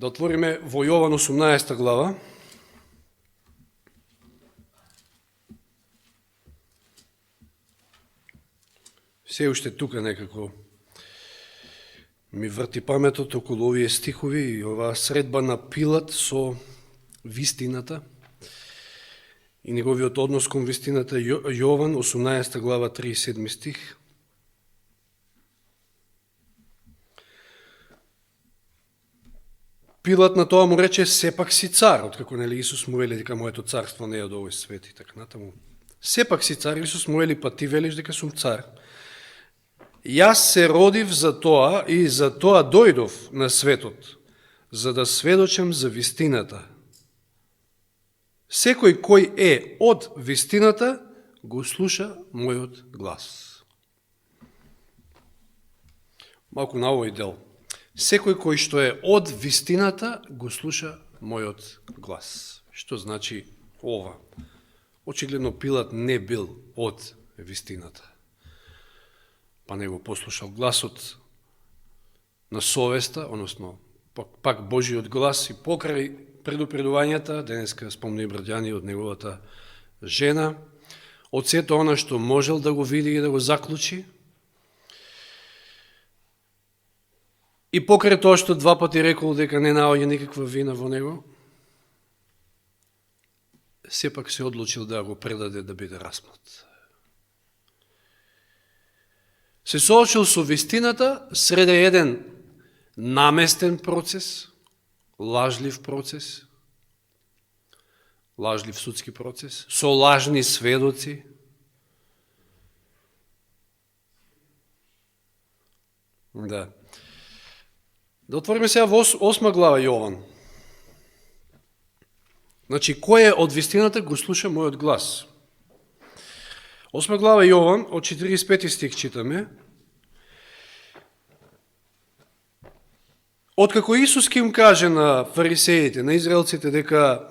Да отвориме во Јован 18 глава. Се уште тука некако ми врти паметот околу овие стихови и оваа средба на Пилат со вистината и неговиот однос кон вистината. Јован 18 глава 37 стих. Пилат на тоа му рече: сепак си цар, откако нели Исус му вели дека моето царство не е од овој свет и така натаму. Сепак си цар, Исус му вели: па ти велиш дека сум цар. Јас се родив за тоа и за тоа дојдов на светот, за да сведочам за вистината. Секој кој е од вистината го слуша мојот глас. Малку на овој дел. Секој кој што е од вистината го слуша мојот глас. Што значи ова? Очигледно Пилат не бил од вистината. Па не го послушал гласот на совеста, односно пак Божиот глас, и покрај предупредувањата, денеска спомни браѓани од неговата жена, од сето она што можел да го види и да го заклучи, и покрај тоа што два пати рекол дека не наоѓа никаква вина во него, сепак се одлучил да го предаде да биде распнат. Се соочил со вистината среде еден наместен процес, лажлив процес, лажлив судски процес, со лажни сведоци. Да отвориме сега во 8 глава Јован. Значи, кој е од вистината го слуша мојот глас. 8 глава Јован, од 45 стих читаме. Откако Исус ке им каже на фарисеите, на израелците, дека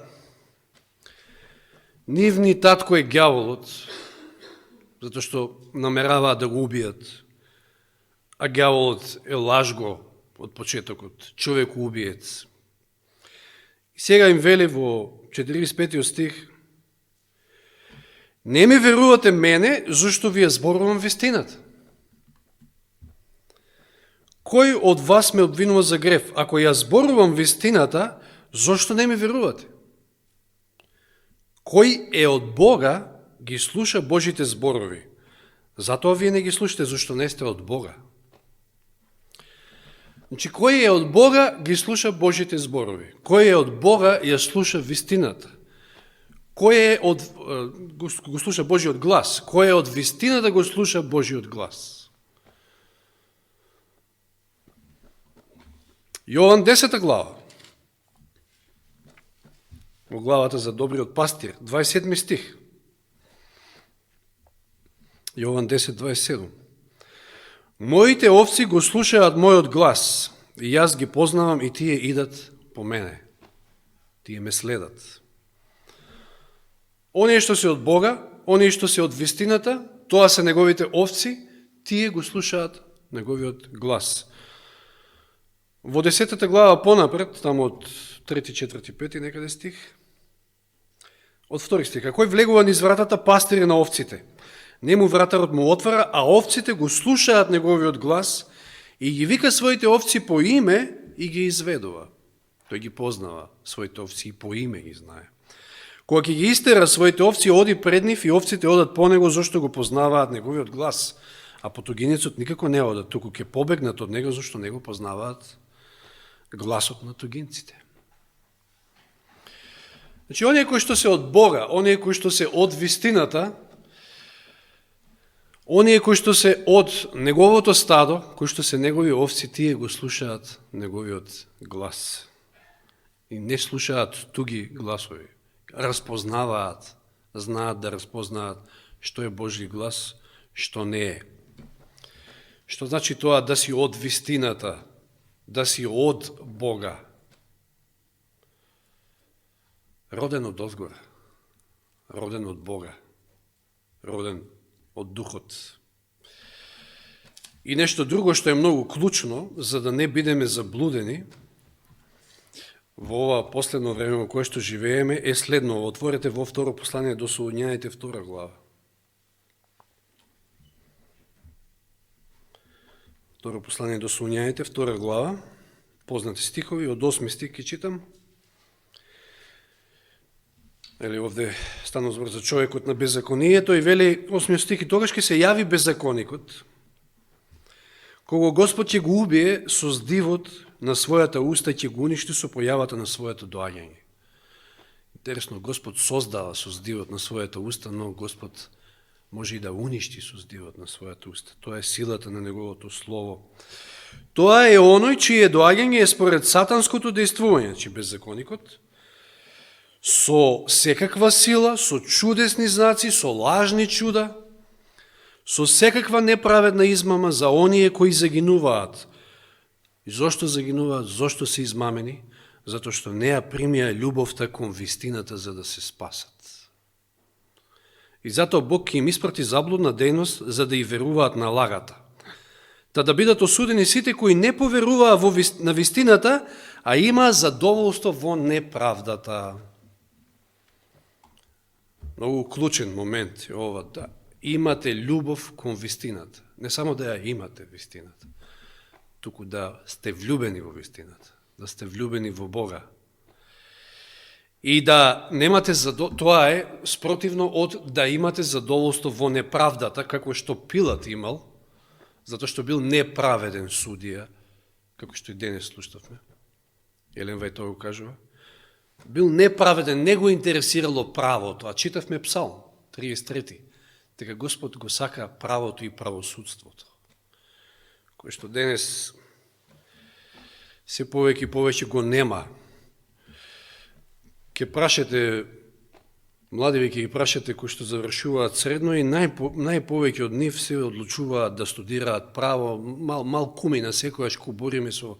нивни татко е ѓаволот, затоа што намераваат да го убијат, а ѓаволот е лажго од почетокот, човек убиец. И сега им вели во 45 стих: не ми верувате мене, зашто ви ја зборувам вистината. Кој од вас ме обвинува за грев? Ако ја зборувам вистината, зашто не ми верувате? Кој е од Бога, ги слуша Божите зборови. Затоа вие не ги слушате, зашто не сте од Бога. Значи, кој е од Бога, ги слуша Божите зборови. Кој е од Бога, ја слуша вистината. Кој е од го слуша Божиот глас? Кој е од вистината, го слуша Божиот глас? Јован 10 глава. Во главата за добриот пастир, 27 стих. Јован 10:27. Моите овци го слушаат мојот глас, и јас ги познавам, и тие идат по мене. Тие ме следат. Оние што се од Бога, оние што се од вистината, тоа се неговите овци, тие го слушаат неговиот глас. Во 10 глава понапред, тамо од 3, 4, 5 некаде стих, од 2 стих: кој влегува низ вратата, пастири на овците. Нему вратарот му отвара, а овците го слушаат неговиот глас и ги вика своите овци по име и ги изведува. Тој ги познава своите овци и по име ги знае. Кога ќе ги истера своите овци, оди пред нив и овците одат по него, зашто го познаваат неговиот глас. А потугинецот никако не одат, туку ќе побегнат од него, зашто не го познаваат гласот на тугинците. Значи, оние кои што се од Бога, оние кои што се од вистината, оние кои што се од неговото стадо, кои што се негови овци, тие го слушаат неговиот глас. И не слушаат туги гласови. Разпознаваат, знаат да разпознаат што е Божи глас, што не е. Што значи тоа да си од вистината, да си од Бога? Роден од озгора, роден од Бога, роден од Духот. И нешто друго што е многу клучно, за да не бидеме заблудени, во ова последно време во кое што живееме е следно. Отворете во второ послание до Солуњаните, 2 глава. Второ послание до Солуњаните, 2 глава, познати стихови, од 8 стих ки читам. Или овде станува збор за човекот на беззаконието и вели 8 стих, и тогаш ќе се јави беззаконикот, кога Господ ќе го убие со здивот на својата уста и ќе го уништи со појавата на своето доаѓање. Интересно, Господ создава со здивот на својата уста, но Господ може и да уништи со здивот на својата уста. Тоа е силата на Неговото Слово. Тоа е оној чие доаѓање е според сатанското дејствување, значи беззаконикот, со секаква сила, со чудесни знаци, со лажни чуда, со секаква неправедна измама за оние кои загинуваат. И зошто загинуваат? Зошто се измамени? Затоа што не ја примија љубовта кон вистината за да се спасат. И затоа Бог ќе им испрати заблудна дејност за да и веруваат на лагата. Та да бидат осудени сите кои не поверуваа на вистината, а имаа задоволство во неправдата. Многу клучен момент е ова, да имате љубов кон вистината. Не само да ја имате вистината, туку да сте влюбени во вистината, да сте влюбени во Бога. И да немате тоа е спротивно од да имате задоволство во неправдата, како што Пилат имал, затоа што бил неправеден судија, како што и денес слушавме. Елен Вајд тоа го кажува. Бил неправеден, не го интересирало правото, а читавме Псалм 33. Дека Господ го сака правото и правосудството, кој што денес се повеќе и повеќе го нема. Ке прашате, младиви ке ги прашате кои што завршуваат средно и најповеќе од нив се одлучуваат да студираат право, мал кумина секојаш ко бориме со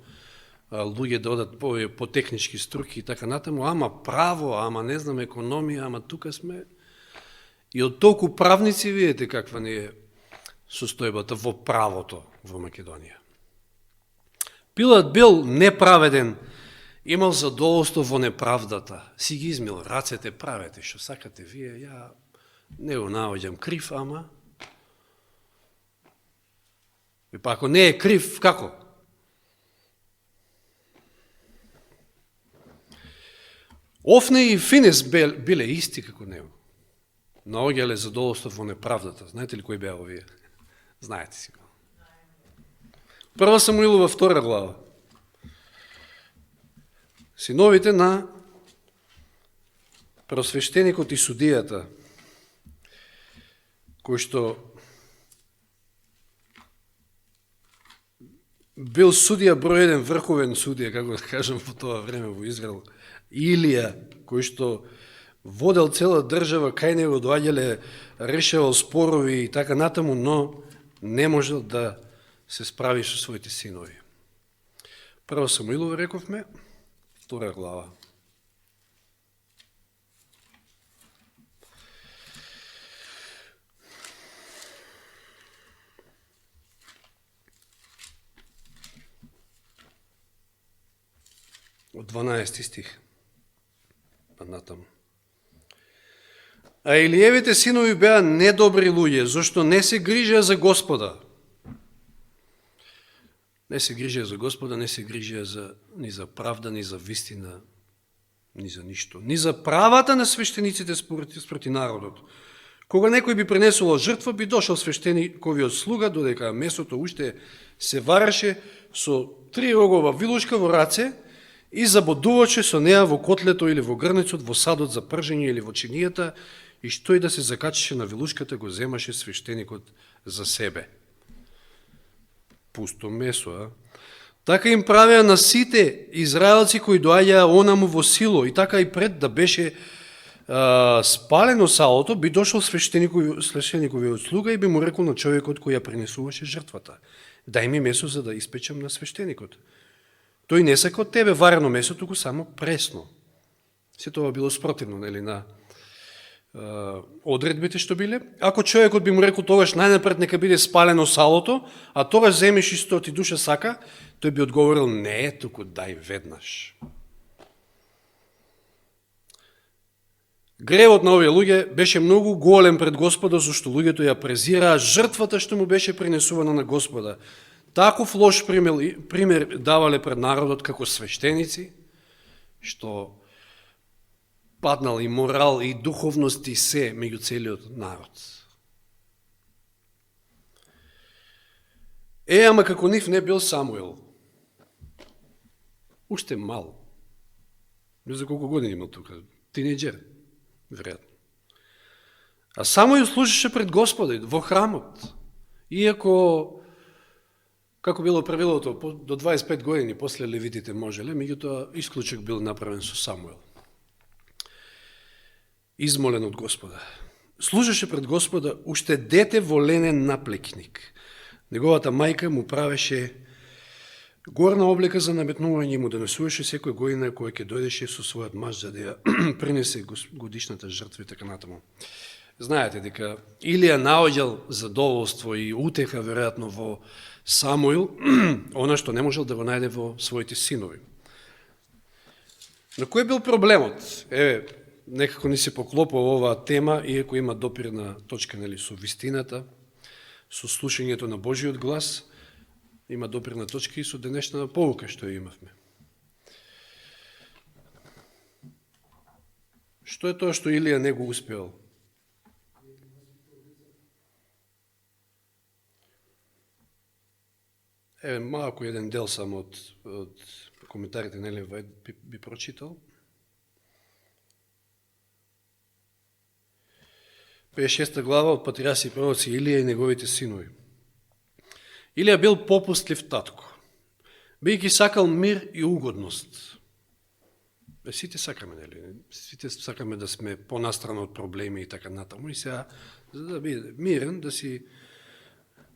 луѓе да одат по технички струки и така натаму, ама право, ама не знам економија, ама тука сме. И од толку правници видите каква не е состојбата во правото во Македонија. Пилат бил неправеден, имал задоволство во неправдата, си ги измил рацете, правете што сакате вие, ја не го наоѓам крив, ама и па ако не е крив, како? Офне и Финес биле исти како него. Наоѓале задоволство во неправдата. Знаете ли кои беа овие? Знаете си го. 1 Самуилова 2 глава. Синовите на просвещеникот и судијата, кој што бил судија број 1, врховен судија, како да кажем во тоа време во Израел, Илија, кој што водел цела држава, кај него доаѓале, решавал спорови и така натаму, но не можел да се справи со своите синови. 1 Самуилова рековме, 2 глава. Од 12 стих. Натаму. А Илиевите синови беа недобри луѓе, зашто не се грижеа за Господа. Не се грижеа за Господа, не се грижеа ни за правда, ни за вистина, ни за ништо. Ни за правата на свештениците спроти народот. Кога некој би пренесувал жртва, би дошол свештениковиот слуга, додека месото уште се вареше со 3 рогова вилушка во раце, и забодуваше со неа во котлето или во грнецот, во садот за пржење или во чинијата, и што и да се закачеше на вилушката, го земаше свештеникот за себе. Пусто месо, а? Така им правеа на сите израелци кои доаѓаа онаму во сило, и така и пред да беше спалено салото, би дошол свештениковиот слуга и би му рекол на човекот кој ја принесуваше жртвата: дај ми месо за да испечам на свештеникот. Тој не сака од тебе варено месо, туку само пресно. Се тоа било спротивно, нели, на одредбите што биле. Ако човекот би му рекол тогаш најнапред нека биде спалено салото, а тогаш земеш и што ти душа сака, тој би одговорил не, туку дај веднаш. Гревот на овие луѓе беше многу голем пред Господа, зашто луѓето ја презираа жртвата што му беше принесувана на Господа. Таков лош пример давале пред народот како свештеници, што паднал и морал и духовност и се меѓу целиот народ. Ама како нив не бил Самуил. Уште мал. Не за колку години имал тука. Тинеджер, веројатно. А Самуил служеше пред Господа во храмот. Иако, како било правилото, до 25 години после левитите можеле, меѓутоа исклучок бил направен со Самуил. Измолен од Господа. Служеше пред Господа уште дете воленен напликник. Неговата мајка му правеше горна облека за наметнување и му донесуваше секој година кој ќе дојдеше со својот маж за да ја принесе годишната жртва и така натаму. Знаете дека Илија наоѓал задоволство и утеха веројатно во Самуил, она што не можел да го најде во своите синови. Но кој бил проблемот? Некако ни се поклопува оваа тема, иако има допирна точка со вистината, со слушањето на Божиот глас, има допирна точка и со денешна поука што ја имавме. Што е тоа што Илија не го успеал? Малко еден дел само од коментарите на Елен Вајд би прочитал. 56 глава од Патриарси и пророци Илија и неговите синови. Илија бил попустлив татко, бидејќи сакал мир и угодност. Сите сакаме, нели? Сите сакаме да сме понастрана од проблеми и така натаму. И сега, за да биде мирен, да си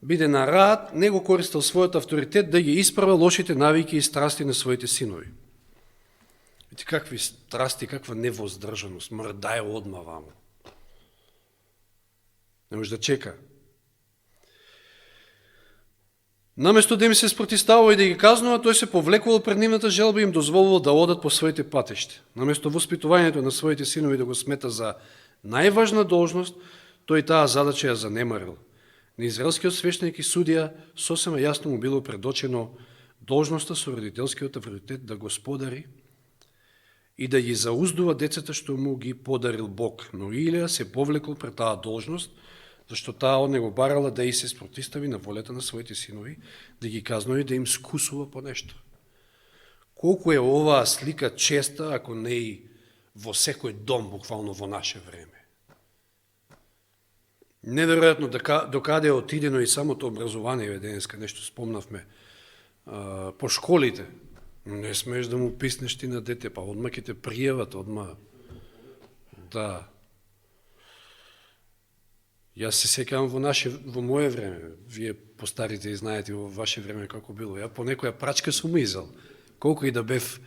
биде на рад, него користел својот авторитет да ги исправя лошите навики и страсти на своите синови. Видите какви страсти, каква невоздржаност, мора да ја одма ваму. Не може да чека. Наместо да им се спротиставува и да ги казнува, тој се повлекувал пред нивната желба и им дозволувал да одат по своите патишти. Наместо воспитувањето на своите синови да го смета за најважна должност, тој таа задача ја занемарил. На израелскиот свештеник и судија сосема јасно му било предочено должноста со родителскиот авторитет да господари и да ги зауздува децата што му ги подарил Бог. Но Илија се повлекол пред таа должност, зашто таа од него барала да и се спротистави на волята на своите синови, да ги казнува и да им скусува по нешто. Колку е оваа слика честа, ако не и во секој дом, буквално во наше време. Неверојатно докаде отидено и самото образование денеска, нешто спомнавме, по школите. Не смееш да му писнеш ти на дете, па одма ќе те пријават, одма. Да. Јас се сеќавам во моје време, вие постарите и знаете во ваше време како било. Ја по некоја прачка сум изел. Колку и да бев,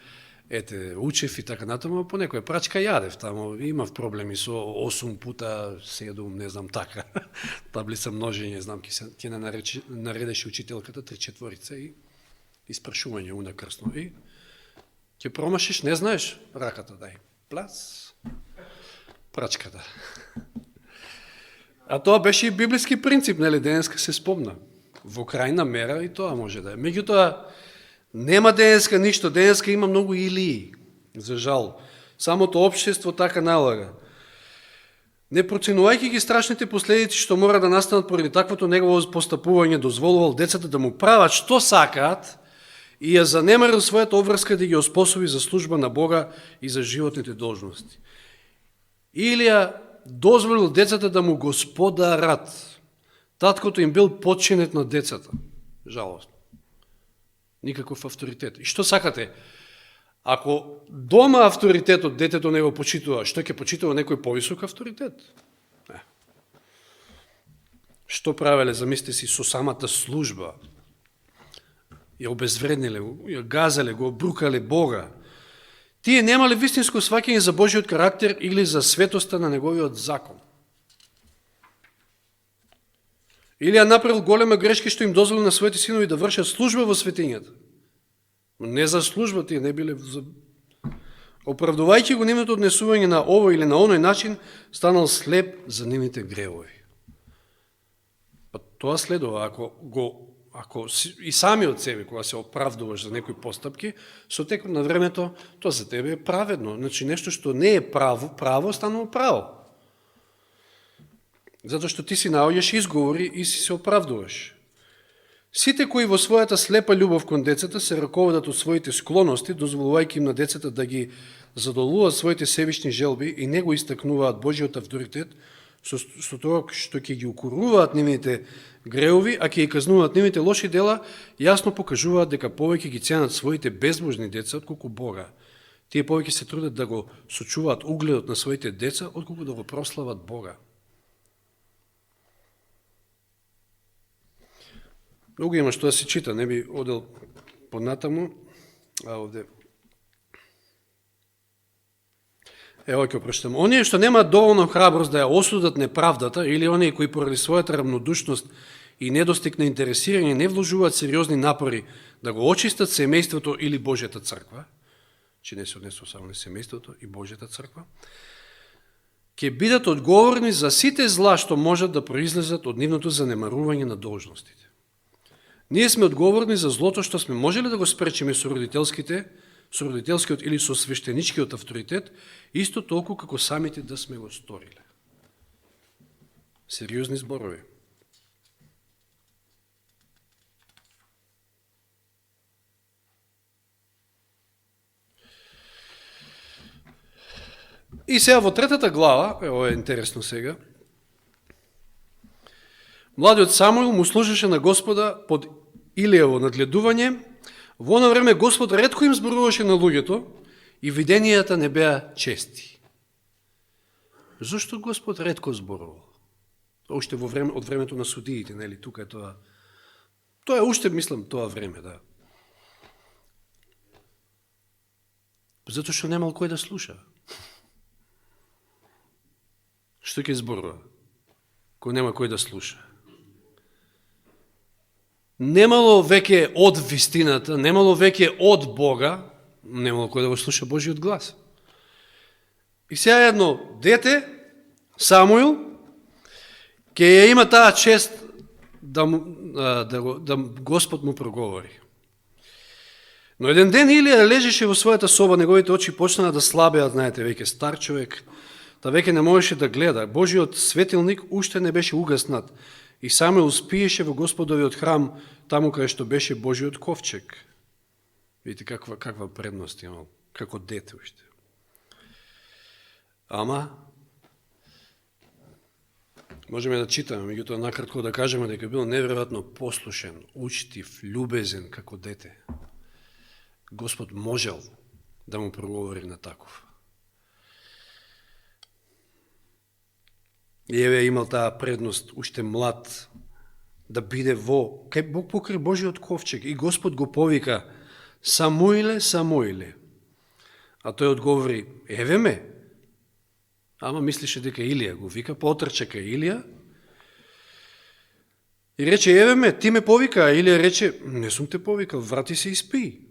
учев и така натаму, по некоја прачка јадев тамо. Имав проблеми со 8 пута 7, не знам така. Таблица множење, знам, ќе наредеше учителката 3/4 и испрашување унакрсно. И ќе промашиш, не знаеш, раката дај. Плац. Прачката. А тоа беше и библиски принцип, нели, денеска се спомна. Во крајна мера и тоа може да е. Меѓутоа, нема денеска ништо, денеска има многу Илии, за жал. Самото општество така налага. Не проценувајќи ги страшните последици што мора да настанат поради таквото негово постапување, дозволувал децата да му прават што сакаат и ја занемарил својата обврска да ги оспособи за служба на Бога и за животните должности. Илија дозволил децата да му господарат. Таткото им бил подчинет на децата. Жалосно. Никаков авторитет. И што сакате? Ако дома авторитетот детето не го почитува, што ќе почитува некој повисок авторитет? Не. Што правеле, замислите си, со самата служба? Ја обезвредниле, ја газале, го обрукале Бога. Тие немале вистинско сваќање за Божиот карактер или за светоста на неговиот закон. Или ја направил голема грешка што им дозволи на своите синови да вршат служба во светињата. Не за служба, тие не биле за оправдувајќи го нивното однесување на овој или на оној начин, станал слеп за нивните гревови. Па тоа следува, ако и сами од себе, кога се оправдуваш за некои постапки, со текот на времето, тоа за тебе е праведно. Значи, нешто што не е право станува право. Затоа што ти си наоѓаш изговори и си се оправдуваш. Сите кои во својата слепа љубов кон децата се раководат од своите склоности, дозволувајќи им на децата да ги задолуваат своите себични желби и не го истакнуваат Божиот авторитет, со тоа што ќе ги укоруваат нивните греови, а ќе ги казнуваат нивните лоши дела, јасно покажуваат дека повеќе ги ценат своите безбожни деца отколку Бога. Тие повеќе се трудат да го сочуваат угледот на своите деца отколку да го прослават Бога. Многу има што да се чита, не би одел понатаму, а овде. Ево ќе прочитам. Оние што немаат доволно храброст да ја осудат неправдата или оние кои поради својата равнодушност и недостиг на интересирање не вложуваат сериозни напори да го очистат семејството или Божјата црква, че не се однесува само на семејството и Божјата црква, ќе бидат одговорни за сите зла што можат да произлезат од нивното занемарување на должностите. Ние сме одговорни за злото што сме можеле да го спречиме со родителскиот или со свештеничкиот авторитет, исто толку како самите да сме го сториле. Сериозни зборови. И сега во третата глава, ова е интересно сега, младиот Самуил му служеше на Господа под Илиево надледување. Во оно време Господ ретко им зборуваше на луѓето и виденијата не беа чести. Зошто Господ ретко зборувал? Уште од времето на судиите, нели, тука е тоа. Тоа е уште, мислам, тоа време, да. Затоа што немал кој да слуша. Што ќе зборува? Кој нема кој да слуша. Немало веќе од вистината, немало веќе од Бога, немало кој да го слуша Божиот глас. И сега едно дете, Самуил, ќе ја има таа чест да Господ му проговори. Но еден ден Илија лежеше во својата соба, неговите очи почнаа да слабеат, знаете, веќе стар човек, да веќе не можеше да гледа. Божиот светилник уште не беше угаснат и Самуил спиеше во Господовиот храм, таму каде што беше Божиот ковчег. Видите каква предност имал, како дете уште. Ама, можеме да читаме, меѓутоа накратко да кажеме дека бил неверојатно послушен, учтив, љубезен како дете. Господ можел да му проговори на таков. И еве имал таа предност, уште млад, да биде кај Бог покрај Божиот ковчег. И Господ го повика: Самуиле, Самуиле. А тој одговори: еве ме. Ама мислише дека Илија го вика, потрча кај Илија и рече: еве ме, ти ме повика. А Илија рече: не сум те повикал, врати се и спи.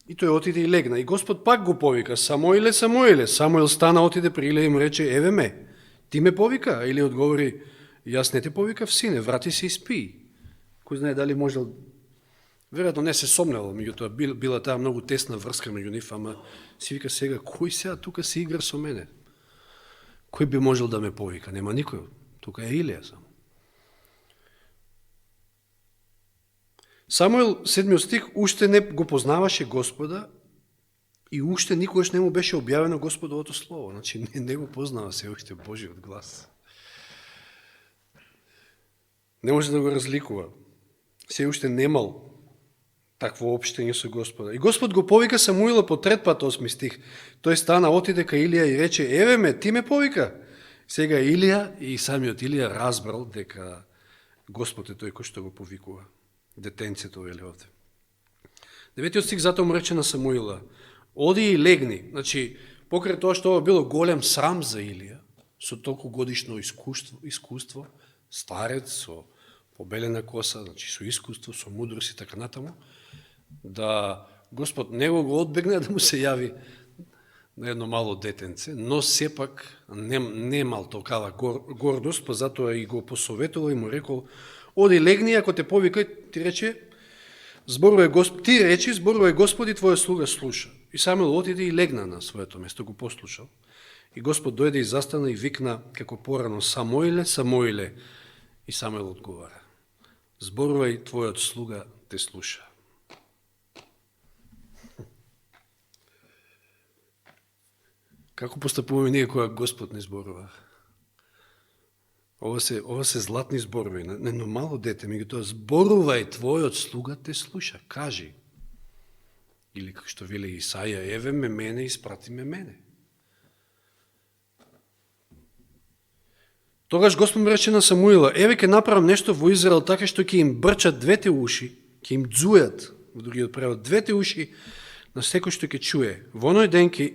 И тој отиде и легна. И Господ пак го повика: Самуиле, Самуиле. Самуил стана, отиде при Илија и му рече: еве ме, ти ме повика. А Илија одговори: јас не те повикав, сине, врати се и спи. Кој знае дали можел, веројатно не се сомневал, меѓутоа била таа многу тесна врска меѓу нив, ама си вика сега, кој сега тука се игра со мене? Кој би можел да ме повика? Нема никој. Тука е Илија само. Самуил, 7 стих, уште не го познаваше Господа и уште никогаш не му беше објавено Господовото слово. Значи не го познава се уште Божиот глас. Не може да го разликува. Се уште немал такво обштење со Господа. И Господ го повика Самуила по трет пат, 8 стих. Тој стана, отиде кај Илија и рече: еве ме, ти ме повика. Сега Илија и самиот Илија разбрал дека Господ е тој кој што го повикува. Детенцето, вели овде. 9 стих, затоа му рече на Самуила: оди и легни. Значи, покрај тоа што ова било голем срам за Илија, со толку годишно искуство, старец, со побелена коса, значи со искуство, со мудрост и така натаму, да Господ него го одбегне да му се јави на едно мало детенце, но сепак немал токава гордост, па затоа и го посоветувал и му рекол, оди легни, ако те повикај, ти рече, зборувај Господи, твоја слуга слуша. И Самуил отиде и легна на своето место, го послушал. И Господ дојде и застана и викна, како порано, Самуиле, Самуиле. И Самуил одговара, зборувај, твојот слуга те слуша. Како постапуваме ние кога Господ не зборува? Ова се златни зборови, на едно мало дете, меѓутоа зборувај, твојот слуга те слуша, кажи. Или како што вели Исаја, еве ме мене, испрати ме мене. Тогаш Господ му рече на Самуила, еве ке направам нешто во Израел така што ќе им брчат двете уши, ќе им дзујат, во другиот превод, двете уши на секој што ќе чуе. Во оној ден ќе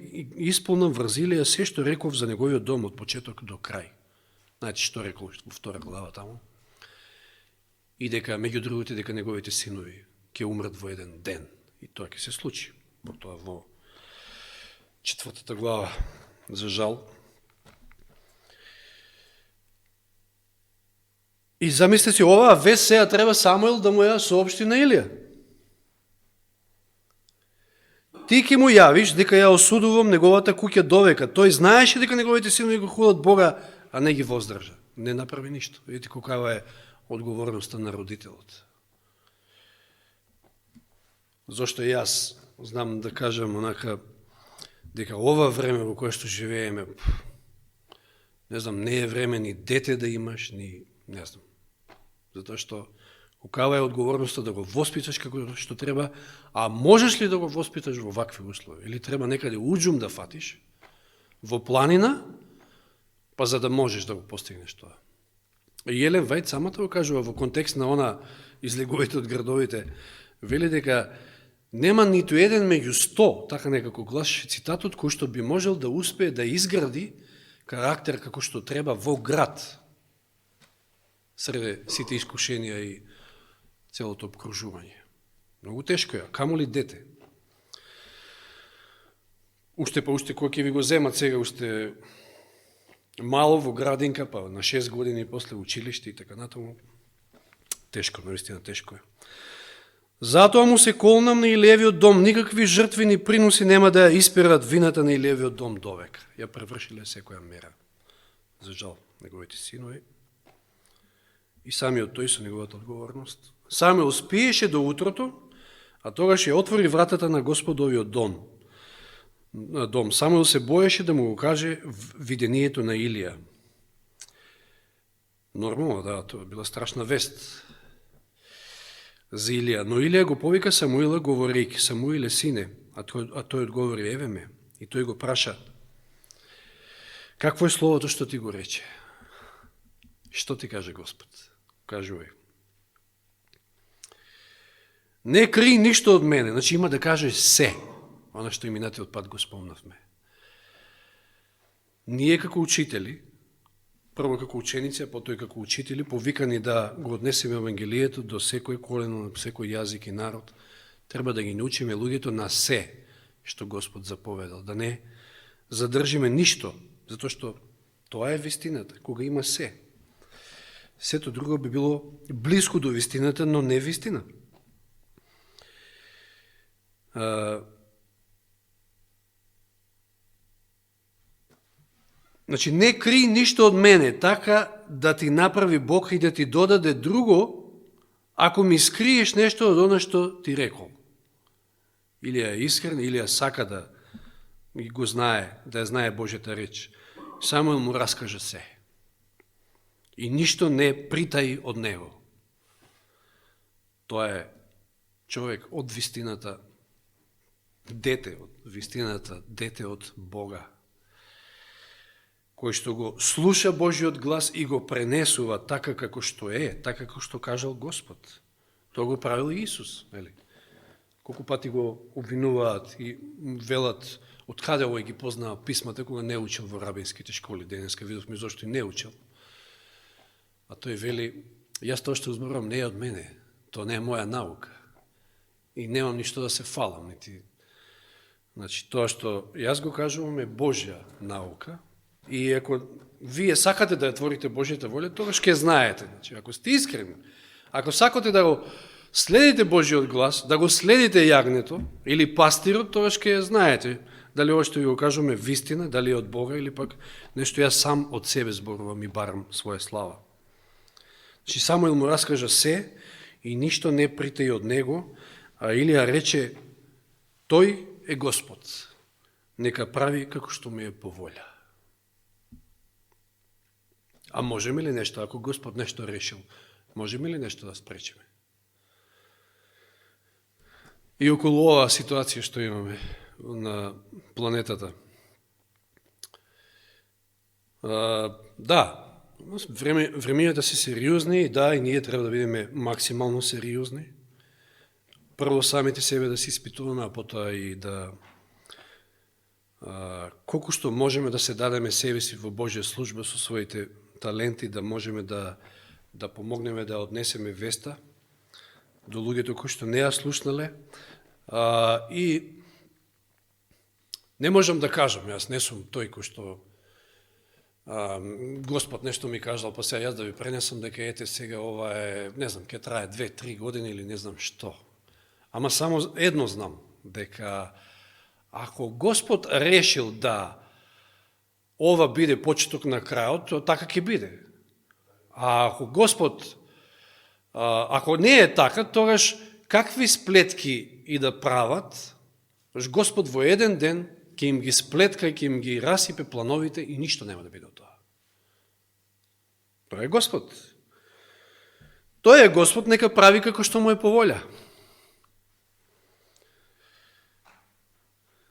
исполнам врз Илија се што реков за неговиот дом од почеток до крај. Знаете што рекол во втора глава таму? И дека, меѓу другите, дека неговите синови ќе умрат во еден ден. И тоа ќе се случи. Потоа во четвртата глава, за жал. И замислете си, оваа вест сега треба Самуил да му ја соопшти на Илија. Ти ќе му јавиш дека ја осудувам неговата куќа довека. Тој знаеше дека неговите синови го хулат Бога, а не ги воздржа. Не направи ништо. Видите каква е одговорноста на родителот. Зошто јас знам да кажам онака дека ова време во кое што живееме, не знам, не е време ни дете да имаш, ни не знам. Затоа што каква е одговорноста да го воспиташ како што треба, а можеш ли да го воспиташ во вакви услови? Или треба некаде уџум да фатиш во планина, па за да можеш да го постигнеш тоа. И Елен Вајд самата го кажува во контекст на она излегувите од градовите, вели дека нема ниту еден меѓу 100, така некако гласеше цитатот, кој што би можел да успее да изгради карактер како што треба во град, среде сите искушенија и целото обкружување. Многу тешко е, камо ли дете. Уште кој ќе ви го земат сега, уште мало во градинка, па на 6 години после училиште и така натаму. Тешко, наистина тешко е. Затоа му се колнам на Илевиот дом, никакви жртвени приноси нема да ја испират вината на Илевиот дом довек. Ја превршиле секоја мера. За жал, неговите синови. И самиот тој со неговата одговорност. Самиот спиеше до утрото, а тогаш ја отвори вратата на Господовиот дом. Самуил се боеше да му го каже видението на Илија. Нормално, да, тоа била страшна вест за Илија. Но Илија го повика Самуила, говорејќи, Самуиле, сине, а тој одговори, еве ме. И тој го праша, какво е словото што ти го рече? Што ти каже Господ? Кажувај. Не кри ништо од мене, значи има да каже се. Оно што и минатиот пат го спомнавме. Ние како учители, прво како ученици, а потоа како учители, повикани да го однесеме Евангелието до секој колено, на секој јазик и народ, треба да ги научиме луѓето на се што Господ заповедал, да не задржиме ништо, затоа што тоа е вистината, кога има се. Сето друго би било близко до вистината, но не вистина. Значи, не кри ништо од мене, така да ти направи Бог и да ти додаде друго, ако ми скриеш нешто од оно што ти рекол. Или е искрен, или е сака да го знае, да ја знае Божјата реч. Самуил му раскажа се. И ништо не притаи од него. Тоа е човек од вистината, дете од вистината, дете од Бога, кој што го слуша Божиот глас и го пренесува така како што е, така како што кажал Господ. Тоа го правил и Исус, нели? Колку пати го обвинуваат и велат од каде овој ги познава писмата кога не учил во рабинските школи. Денеска видовме зашто и не учил. А тој вели, јас тоа што зборувам не е од мене, тоа не е моја наука. И немам ништо да се фалам, нити Значи, тоа што јас го кажувам е Божја наука и ако вие сакате да ја творите Божјата волја, тогаш ќе знаете. Значи, ако сте искрени, ако сакате да го следите Божјиот глас, да го следите јагнето или пастирот, тогаш ќе знаете дали ова што ви го кажуваме вистина, дали е од Бога или пак нешто јас сам од себе зборувам и барам своја слава. Значи, Самуил му раскажа се и ништо не притаи од него, а Илија рече, тој е Господ, нека прави како што ми е по волја. А можеме ли нешто, ако Господ нешто решил, можеме ли нешто да спречиме? И околу оваа ситуација што имаме на планетата. Да, времењата се сериозни и да, и ние треба да бидеме максимално сериозни. Прво самите себе да се испитуваме, а потоа и да колку што можеме да се дадеме себе си во Божја служба со своите таленти, да можеме да помогнеме да однесеме веста до луѓето кои што не ја слушнале. И не можам да кажам, јас не сум тој кој што Господ нешто ми кажал, па сега јас да ви пренесам дека ете сега ова е, не знам, ќе трае 2-3 години или не знам што. Ама само едно знам, дека ако Господ решил да ова биде почеток на крајот, то така ќе биде. А ако Господ, ако не е така, тогаш какви сплетки и да прават, Господ во еден ден ќе им ги сплетка и ќе им ги расипе плановите и ништо нема да биде од тоа. Тоа е Господ. Тој е Господ, нека прави како што му е по волја.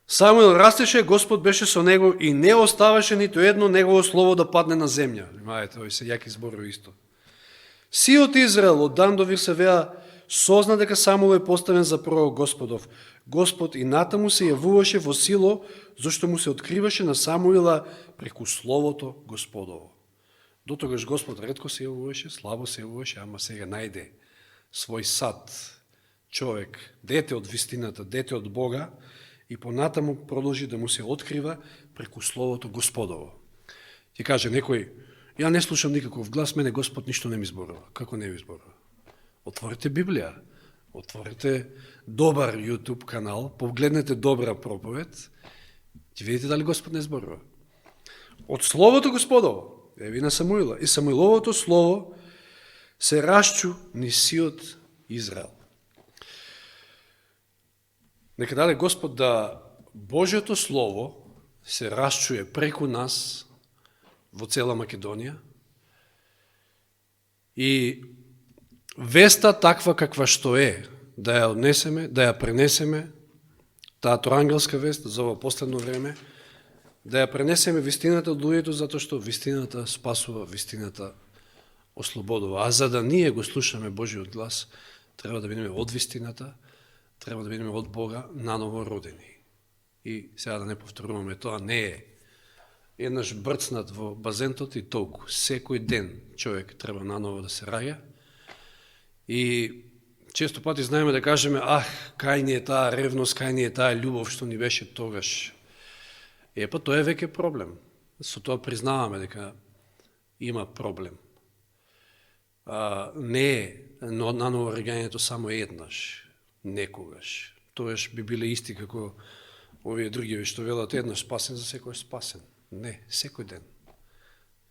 Самуил растеше, Господ беше со него и не оставаше нито едно негово слово да падне на земја. Внимавајте, ови се јаки зборови исто. Сиот Израел од дан до Вирсавеа созна дека Самуил е поставен за пророк Господов. Господ и натаму се јавуваше во Сило, зашто му се откриваше на Самуила преку Словото Господово. Дотогаш Господ ретко се јавуваше, слабо се јавуваше, ама сега најде свој сад, човек, дете од вистината, дете од Бога, и понатаму продолжи да му се открива преку Словото Господово. Ти каже некој, ја не слушам никаков глас, мене Господ ништо не ми зборува. Како не ми зборува? Отворите Библија, отворите добар YouTube канал, погледнете добра проповед, ќе видите дали Господ не зборува. Од Словото Господово, еви на Самуила, и Самуиловото Слово се расчу низ сиот Израел. Нека даде Господ да Божјото Слово се расчуе преку нас во цела Македонија и веста таква каква што е, да ја однесеме, да ја пренесеме, таа ангелска вест за ова последно време, да ја пренесеме вистината од луѓето, затоа што вистината спасува, вистината ослободува. А за да ние го слушаме Божиот глас, треба да бидеме од вистината, треба да бидеме од Бога наново родени. И сега да не повторуваме, тоа не е еднаш брцнат во базентот и толку. Секој ден човек треба наново да се раѓа. И често пати знаеме да кажеме, кај ни е таа ревност, кај ни е таа љубов што ни беше тогаш. Па тоа е веќе проблем. Со тоа признаваме дека има проблем. Не е наново раѓањето само еднаш. Некогаш. Тоаш би биле исти како овие други што велат еднаш спасен, за секој спасен. Не, секој ден.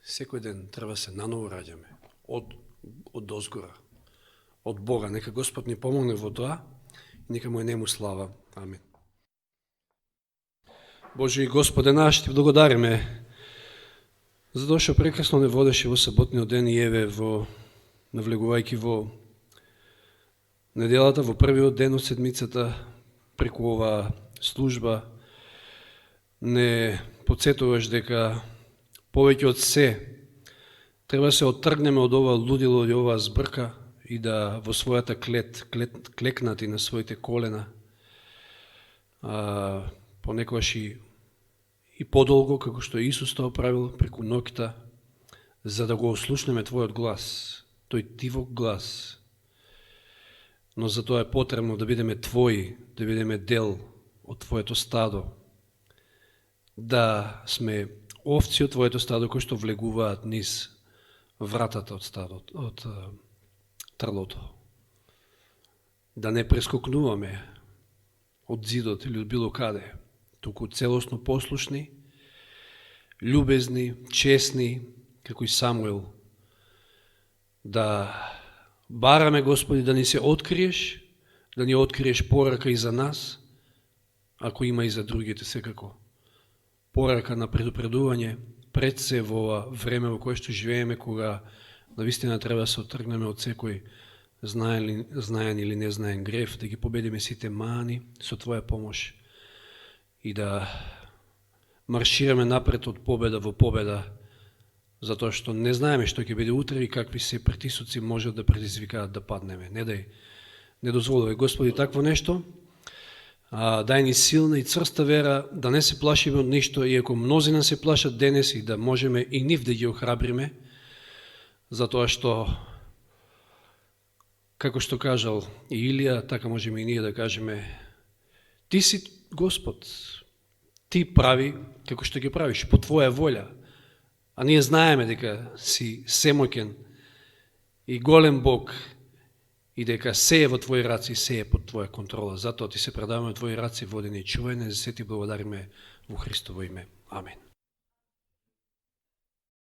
Секој ден треба се наново раѓаме. Од озгора. Од Бога. Нека Господ ни помогне во тоа и нека му е нему слава. Амин. Боже и Господе наш, ти благодариме за тоа што прекрасно не водеше во саботниот ден и еве навлегувајќи во неделата, во првиот ден од седмицата, преку оваа служба, не подсетуваш дека повеќе од се треба се оттргнеме од ова лудило и оваа збрка и да во својата клекнати на своите колена, понекогаш и подолго, како што Исус тоа правил преку ноќта, за да го ослушнеме Твојот глас, тој Тивок глас. Но за тоа е потребно да бидеме Твои, да бидеме дел од Твоето стадо, да сме овци од Твоето стадо кои што влегуваат низ вратата од стадот, од трлото. Да не прескокнуваме од зидот или од било каде, туку целосно послушни, љубезни, честни, како и Самуил, да бараме, Господи, да ни се откриеш, да ни откриеш порака и за нас, ако има и за другите секако. Порака на предупредување пред се во ова време во кое што живееме, кога навистина треба да се отргнеме од секој знаен или незнаен греф, да ги победиме сите мани со Твоја помош и да маршираме напред од победа во победа, затоа што не знаеме што ќе биде утре и какви се притисоци можат да предизвикаат да паднеме. Не дозволувај, Господи, такво нешто. Дај ни силна и црста вера, да не се плашиме од ништо, иако мнозина се плашат денес, и да можеме и нив да ги охрабриме, затоа што, како што кажал и Илија, така можеме и ние да кажеме: Ти си Господ, Ти прави како што ги правиш, по Твоја волја. А ние знаеме дека си семоќен и голем Бог, и дека се е во Твои раци, се е под Твоја контрола. Затоа Ти се предаваме во Твои раци, водени и чувајне, за се Ти благодариме во Христово име. Амин.